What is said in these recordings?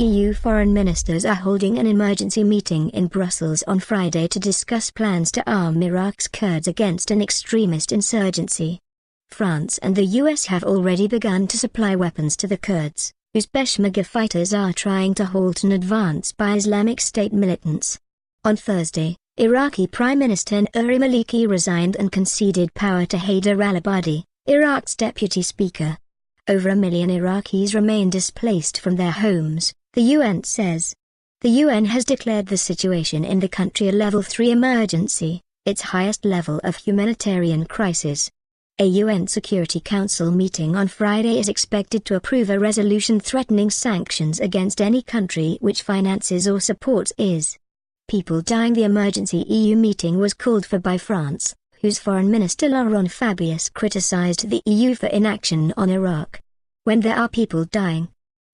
EU foreign ministers are holding an emergency meeting in Brussels on Friday to discuss plans to arm Iraq's Kurds against an extremist insurgency. France and the US have already begun to supply weapons to the Kurds, whose Peshmerga fighters are trying to halt an advance by Islamic State militants. On Thursday, Iraqi Prime Minister Nouri Maliki resigned and conceded power to Haider al-Abadi, Iraq's deputy speaker. Over 1 million Iraqis remain displaced from their homes, the UN says. The UN has declared the situation in the country a Level 3 emergency, its highest level of humanitarian crisis. A UN Security Council meeting on Friday is expected to approve a resolution threatening sanctions against any country which finances or supports IS. People dying. The emergency EU meeting was called for by France, whose Foreign Minister Laurent Fabius criticized the EU for inaction on Iraq. When there are people dying,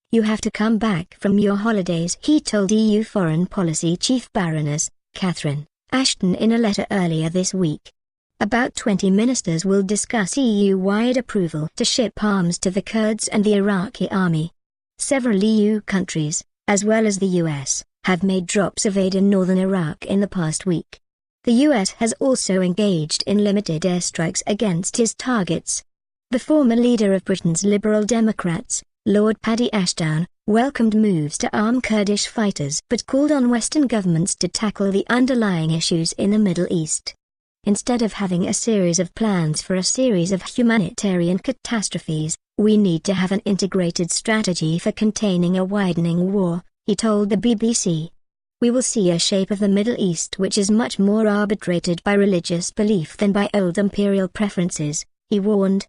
you have to come back from your holidays, he told EU Foreign Policy Chief Baroness Catherine Ashton in a letter earlier this week. About 20 ministers will discuss EU-wide approval to ship arms to the Kurds and the Iraqi army. Several EU countries, as well as the US, have made drops of aid in northern Iraq in the past week. The US has also engaged in limited airstrikes against his targets. The former leader of Britain's Liberal Democrats, Lord Paddy Ashdown, welcomed moves to arm Kurdish fighters but called on Western governments to tackle the underlying issues in the Middle East. Instead of having a series of plans for a series of humanitarian catastrophes, we need to have an integrated strategy for containing a widening war, he told the BBC. We will see a shape of the Middle East which is much more arbitrated by religious belief than by old imperial preferences, he warned.